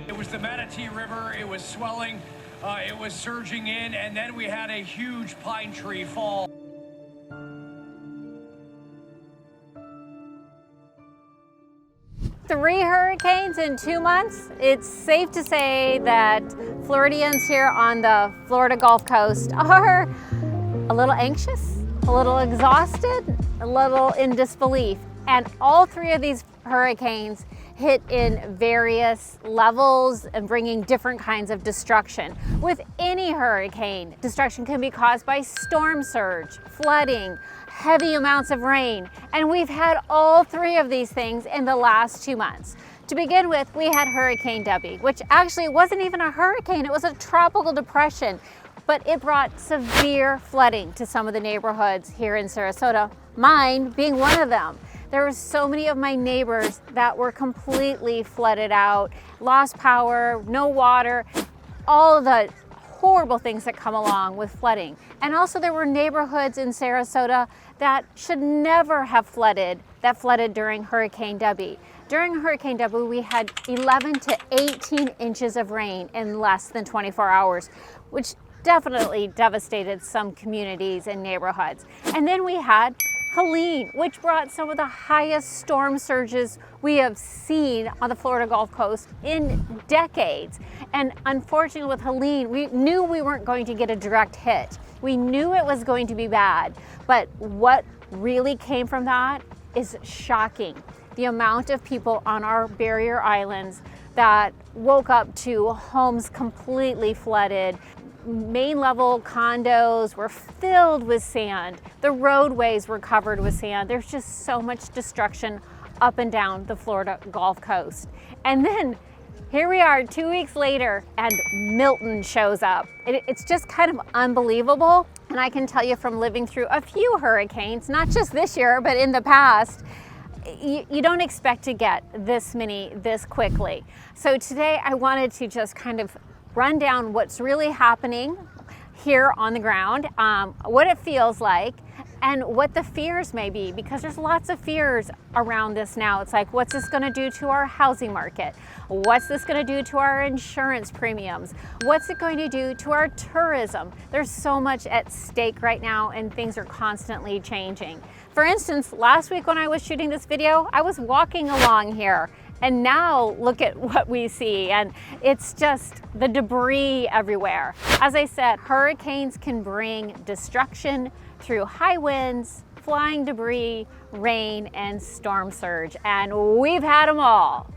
It was the Manatee River, it was swelling, it was surging in, and then we had a huge pine tree fall. Three hurricanes in 2 months. It's safe to say that Floridians here on the Florida Gulf Coast are a little anxious, a little exhausted, a little in disbelief. And all three of these hurricanes hit in various levels and bringing different kinds of destruction. With any hurricane, destruction can be caused by storm surge, flooding, heavy amounts of rain, and we've had all three of these things in the last 2 months. To begin with, we had Hurricane Debby, which actually wasn't even a hurricane, it was a tropical depression, but it brought severe flooding to some of the neighborhoods here in Sarasota, mine being one of them. There were so many of my neighbors that were completely flooded out, lost power, no water, all of the horrible things that come along with flooding. And also there were neighborhoods in Sarasota that should never have flooded, that flooded during Hurricane Debby. During Hurricane Debby, we had 11 to 18 inches of rain in less than 24 hours, which definitely devastated some communities and neighborhoods. And then we had Helene, which brought some of the highest storm surges we have seen on the Florida Gulf Coast in decades. And unfortunately with Helene, we knew we weren't going to get a direct hit. We knew it was going to be bad, but what really came from that is shocking. The amount of people on our barrier islands that woke up to homes completely flooded. Main level condos were filled with sand. The roadways were covered with sand. There's just so much destruction up and down the Florida Gulf Coast. And then here we are 2 weeks later and Milton shows up. It's just kind of unbelievable. And I can tell you from living through a few hurricanes, not just this year, but in the past, you don't expect to get this many this quickly. So today I wanted to just kind of run down what's really happening here on the ground, what it feels like, and what the fears may be, because there's lots of fears around this now. It's like, what's this gonna do to our housing market? What's this gonna do to our insurance premiums? What's it going to do to our tourism? There's so much at stake right now and things are constantly changing. For instance, last week when I was shooting this video, I was walking along here. And now look at what we see, and it's just the debris everywhere. As I said, hurricanes can bring destruction through high winds, flying debris, rain, and storm surge, and we've had them all.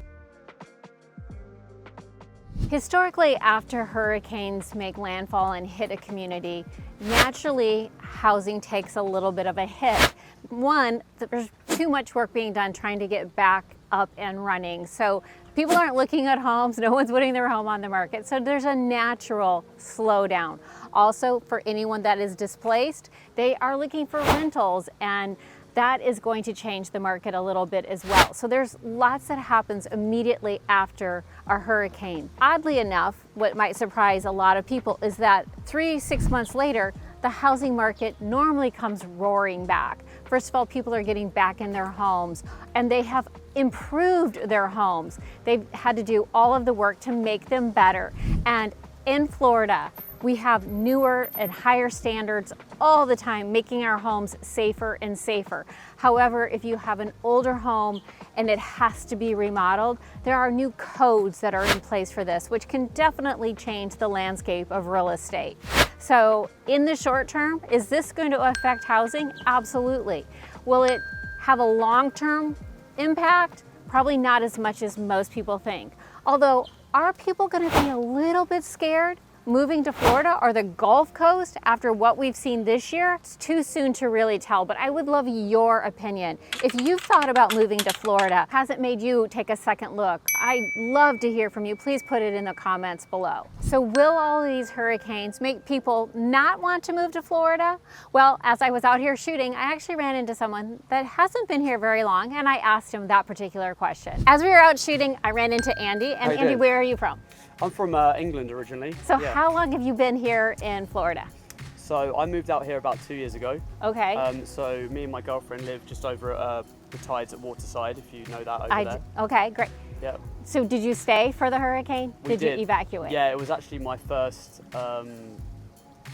Historically, after hurricanes make landfall and hit a community, naturally housing takes a little bit of a hit. One, there's too much work being done trying to get back up and running. So people aren't looking at homes, no one's putting their home on the market. So there's a natural slowdown. Also, for anyone that is displaced, they are looking for rentals, and that is going to change the market a little bit as well. So there's lots that happens immediately after a hurricane. Oddly enough, what might surprise a lot of people is that 3-6 months later, the housing market normally comes roaring back. First of all, people are getting back in their homes and they have improved their homes. They've had to do all of the work to make them better. And in Florida, we have newer and higher standards all the time, making our homes safer and safer. However, if you have an older home and it has to be remodeled, there are new codes that are in place for this, which can definitely change the landscape of real estate. So in the short term, is this going to affect housing? Absolutely. Will it have a long-term impact? Probably not as much as most people think. Although, are people going to be a little bit scared moving to Florida or the Gulf Coast after what we've seen this year? It's too soon to really tell, but I would love your opinion. If you've thought about moving to Florida, has it made you take a second look? I'd love to hear from you. Please put it in the comments below. So will all of these hurricanes make people not want to move to Florida? Well, as I was out here shooting, I actually ran into someone that hasn't been here very long, and I asked him that particular question. As we were out shooting, I ran into Andy. And Andy, where are you from? I'm from England originally. So how long have you been here in Florida? So I moved out here about 2 years ago. Okay. So me and my girlfriend live just over at the Tides at Waterside, if you know that over there. Okay, great. Yeah. So did you stay for the hurricane? We did you evacuate? Yeah, it was actually my first,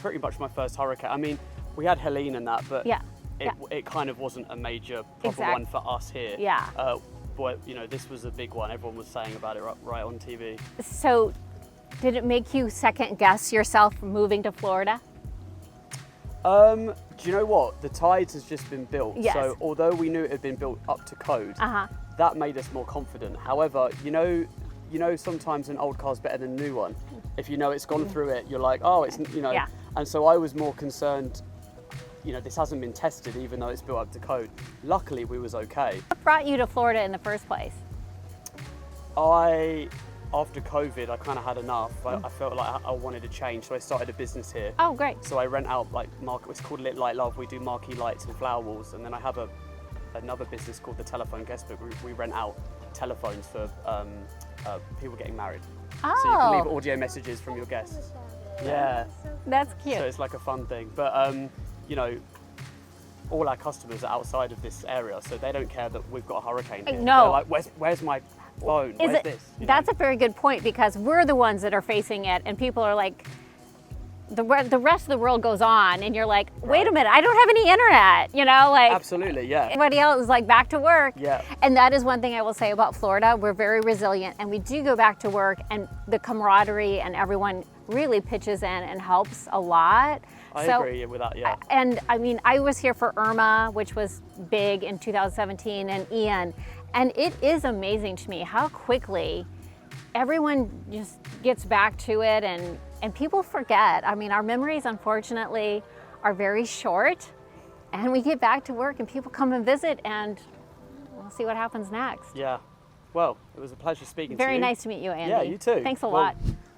pretty much my first hurricane. I mean, we had Helene and that, but Yeah. it kind of wasn't a major proper Exact- one for us here. Yeah. But you know, this was a big one. Everyone was saying about it right on TV. So did it make you second guess yourself moving to Florida? Do you know what? The Tides has just been built. Yes. So although we knew it had been built up to code, that made us more confident. However, you know, sometimes an old car's better than a new one. If you know it's gone through it, you're like, oh, it's, you know. Yeah. And so I was more concerned, you know, this hasn't been tested even though it's built up to code. Luckily, we was okay. What brought you to Florida in the first place? After COVID, I kind of had enough. I felt like I wanted to change, so I started a business here. Oh, great. So I rent out it's called Lit Light Love. We do marquee lights and flower walls, and then I have another business called the Telephone Guest Book. We rent out telephones for people getting married. Oh. So you can leave audio messages from your guests. Yeah. That's cute. So it's like a fun thing. But you know, all our customers are outside of this area, so they don't care that we've got a hurricane here. No. They're like, where's my phone? Where's this? You That's know? a very good point, because we're the ones that are facing it, and people are like, the rest of the world goes on, and you're like, wait a minute, I don't have any internet, you know, like. Absolutely, yeah. Everybody else is like back to work. Yeah. And that is one thing I will say about Florida. We're very resilient, and we do go back to work, and the camaraderie and everyone really pitches in and helps a lot. I agree with that, yeah. And I mean, I was here for Irma, which was big in 2017, and Ian. And it is amazing to me how quickly everyone just gets back to it, and people forget. I mean, our memories, unfortunately, are very short, and we get back to work and people come and visit, and we'll see what happens next. Yeah. Well, it was a pleasure speaking to you. Very nice to meet you, Andy. Yeah, you too. Thanks a Well- lot.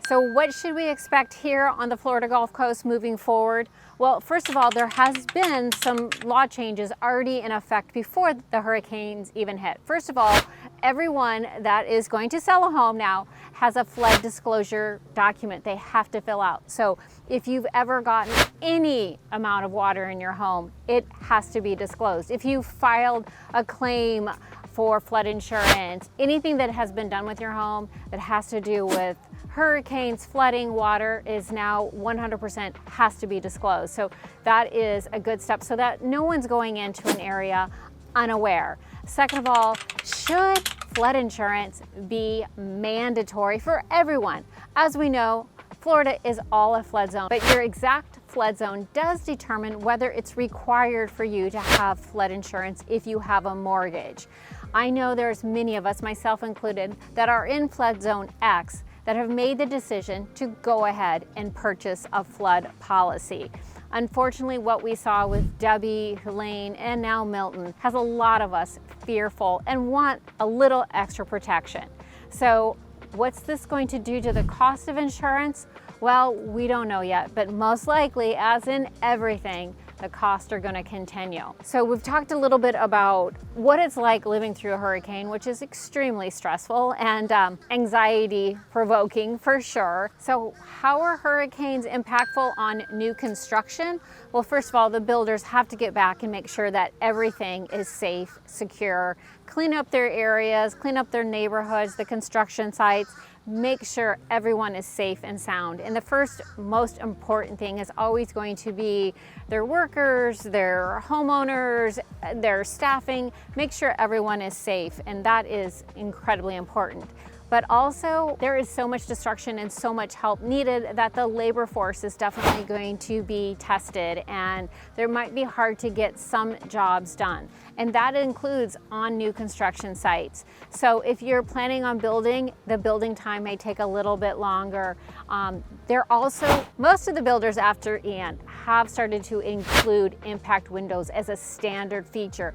So what should we expect here on the Florida Gulf Coast moving forward? Well, first of all, there has been some law changes already in effect before the hurricanes even hit. First of all, everyone that is going to sell a home now has a flood disclosure document they have to fill out. So if you've ever gotten any amount of water in your home, it has to be disclosed. If you filed a claim for flood insurance, anything that has been done with your home that has to do with hurricanes, flooding, water is now 100% has to be disclosed. So that is a good step so that no one's going into an area unaware. Second of all, should flood insurance be mandatory for everyone? As we know, Florida is all a flood zone, but your exact flood zone does determine whether it's required for you to have flood insurance if you have a mortgage. I know there's many of us, myself included, that are in flood zone X that have made the decision to go ahead and purchase a flood policy. Unfortunately, what we saw with Debby, Helene, and now Milton has a lot of us fearful and want a little extra protection. So what's this going to do to the cost of insurance? Well, we don't know yet, but most likely, as in everything, the costs are going to continue. So we've talked a little bit about what it's like living through a hurricane, which is extremely stressful and anxiety provoking for sure. So how are hurricanes impactful on new construction? Well, first of all, the builders have to get back and make sure that everything is safe, secure, clean up their areas, clean up their neighborhoods, the construction sites, make sure everyone is safe and sound. And the first most important thing is always going to be their workers, their homeowners, their staffing. Make sure everyone is safe, and that is incredibly important. But also, there is so much destruction and so much help needed that the labor force is definitely going to be tested, and there might be hard to get some jobs done. And that includes on new construction sites. So if you're planning on building, the building time may take a little bit longer. Most of the builders after Ian have started to include impact windows as a standard feature.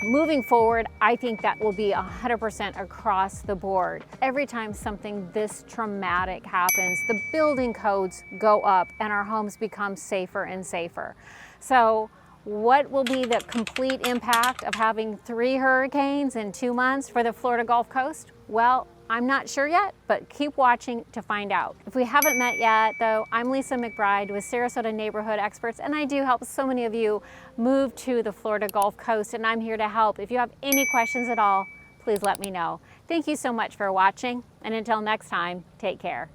Moving forward, I think that will be 100% across the board. Every time something this traumatic happens, the building codes go up and our homes become safer and safer. So what will be the complete impact of having 3 hurricanes in 2 months for the Florida Gulf Coast? Well, I'm not sure yet, but keep watching to find out. If we haven't met yet, though, I'm Lisa McBride with Sarasota Neighborhood Experts, and I do help so many of you move to the Florida Gulf Coast, and I'm here to help. If you have any questions at all, please let me know. Thank you so much for watching, and until next time, take care.